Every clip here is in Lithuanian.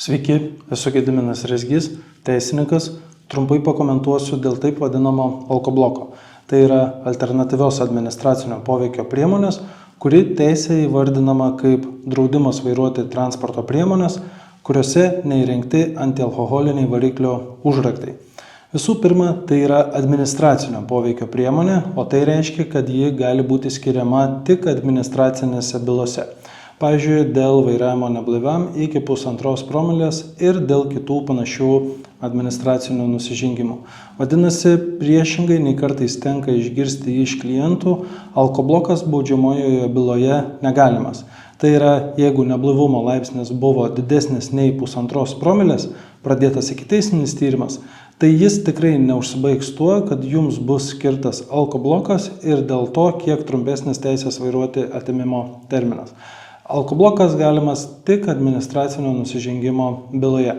Sveiki, esu Gediminas Rezgys, teisininkas. Trumpai pakomentuosiu dėl taip vadinamo alkobloko. Tai yra alternatyvios administracinio poveikio priemonės, kuri teisėje įvardinama kaip draudimas vairuoti transporto priemonės, kuriuose neįrengti antialkoholiniai variklio užraktai. Visų pirma, tai yra administracinio poveikio priemonė, o tai reiškia, kad ji gali būti skiriama tik administracinėse bylose. Pavyzdžiui, dėl vairavimo neblaiviam iki 1,5 promilės ir dėl kitų panašių administracinių nusižengimų. Vadinasi, priešingai nei kartais tenka išgirsti iš klientų, alkoblokas baudžiamojoje byloje negalimas. Tai yra, jeigu neblaivumo laipsnis buvo didesnis nei 1,5 promilės, pradėtas ikiteisminis tyrimas, tai jis tikrai neužsibaigs tuo, kad jums bus skirtas alkoblokas ir dėl to, kiek trumpesnis teisės vairuoti atėmimo terminas. Alkoblokas galimas tik administracinio nusižengimo byloje.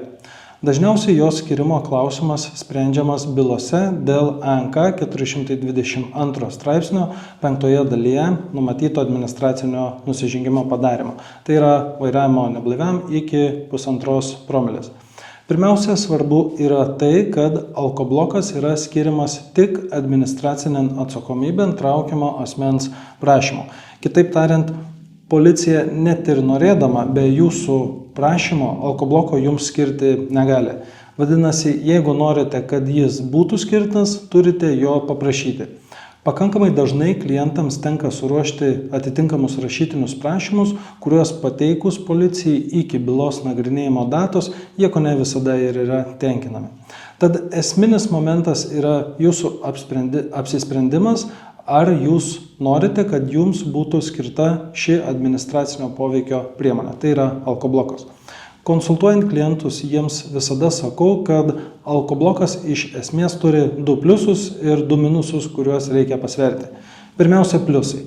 Dažniausiai jos skirimo klausimas sprendžiamas bylose dėl ANK 422 straipsnio 5 dalyje numatyto administracinio nusižengimo padarymo. Tai yra vairavimo neblaiviam iki 1,5 promilės. Pirmiausia, svarbu yra tai, kad alkoblokas yra skiriamas tik administracinėn atsakomybėn traukiamo asmens prašymu. Kitaip tariant, policija net ir norėdama be jūsų prašymo alkobloko jums skirti negali. Vadinasi, jeigu norite, kad jis būtų skirtas, turite jo paprašyti. Pakankamai dažnai klientams tenka suruošti atitinkamus rašytinius prašymus, kuriuos pateikus policijai iki bylos nagrinėjimo datos, jie kone visada ir yra tenkinami. Tad esminis momentas yra jūsų apsisprendimas, ar jūs norite, kad jums būtų skirta ši administracinio poveikio priemonė, tai yra alkoblokas. Konsultuojant klientus, jiems visada sakau, kad alkoblokas iš esmės turi 2 pliusus ir 2 minusus, kuriuos reikia pasverti. Pirmiausia, pliusai.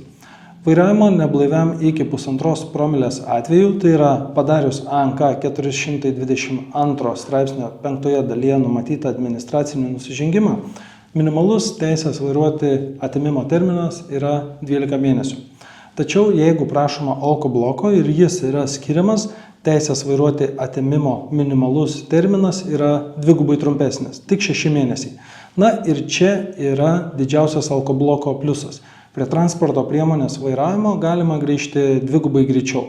Vairavimo neblaiviam iki 1,5 promilės atveju, tai yra padarius ANK 422 straipsnio 5 dalyje numatytą administracinį nusižengimą, minimalus teisės vairuoti atėmimo terminas yra 12 mėnesių. Tačiau jeigu prašoma alkobloko ir jis yra skiriamas, teisės vairuoti atėmimo minimalus terminas yra dvigubai trumpesnis, tik 6 mėnesiai. Na ir čia yra didžiausias alkobloko pliusas. Prie transporto priemonės vairavimo galima grįžti dvigubai greičiau.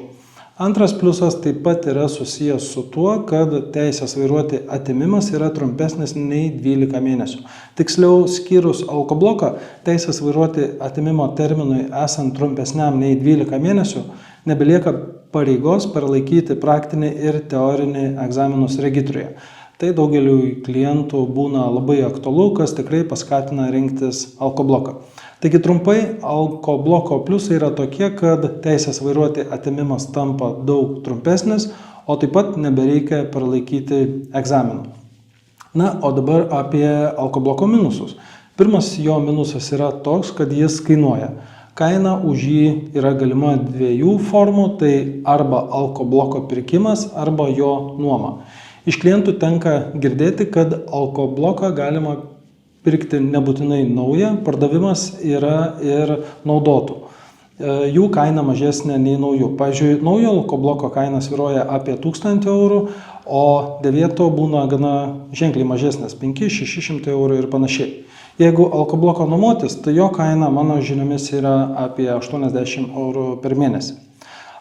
Antras pliusas taip pat yra susijęs su tuo, kad teisės vairuoti atėmimas yra trumpesnis nei 12 mėnesių. Tiksliau, skyrus alkobloką, teisės vairuoti atėmimo terminui esant trumpesniam nei 12 mėnesių, nebelieka pareigos perlaikyti praktinį ir teorinį egzaminus regitroje. Tai daugeliu klientų būna labai aktualu, kas tikrai paskatina rinktis alkobloką. Taigi trumpai, alkobloko pliusai yra tokie, kad teisės vairuoti atėmimas tampa daug trumpesnis, o taip pat nebereikia perlaikyti egzaminų. Na, o dabar apie alkobloko minusus. Pirmas jo minusas yra toks, kad jis kainuoja. Kaina už jį yra galima 2 formų, tai arba alkobloko pirkimas, arba jo nuoma. Iš klientų tenka girdėti, kad alkobloką galima pirkti nebūtinai naują, pardavimas yra ir naudotų. Jų kaina mažesnė nei naujų. Pavyzdžiui, naujo alkobloko kaina svyruoja apie 1000 eurų, o dėvėto būna gana ženkliai mažesnės, 500–600 eurų ir panašiai. Jeigu alkobloko nuomotis, tai jo kaina mano žiniomis yra apie 80 eurų per mėnesį.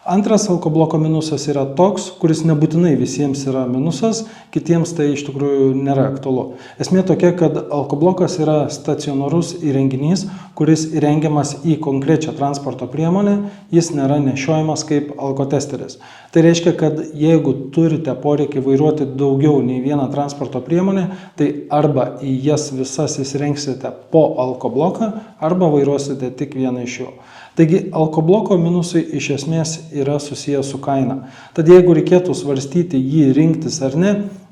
Antras alkobloko minusas yra toks, kuris nebūtinai visiems yra minusas, kitiems tai iš tikrųjų nėra aktualu. Esmė tokia, kad alkoblokas yra stacionarus įrenginys, kuris įrengiamas į konkrečią transporto priemonę, jis nėra nešiojamas kaip alkotesteris. Tai reiškia, kad jeigu turite poreikį vairuoti daugiau nei vieną transporto priemonę, tai arba į jas visas įsirengsite po alkobloką, arba vairuosite tik vieną iš jų. Taigi alkobloko minusai iš esmės yra susijęs su kaina. Tad jeigu reikėtų svarstyti jį rinktis ar ne,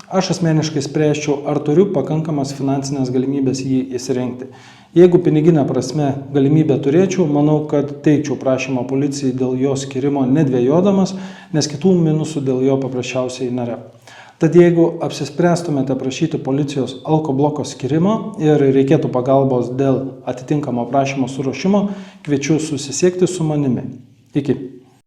aš asmeniškai spręsčiau, ar turiu pakankamas finansinės galimybės jį įsirengti. Jeigu piniginė prasme galimybę turėčiau, manau, kad teikčiau prašymą policijai dėl jo skirimo nedvejodamas, nes kitų minusų dėl jo paprasčiausiai nėra. Tad jeigu apsispręstumėte prašyti policijos alkobloko skirimo ir reikėtų pagalbos dėl atitinkamo prašymo suruošimo, kviečiu susisiekti su manimi. Iki.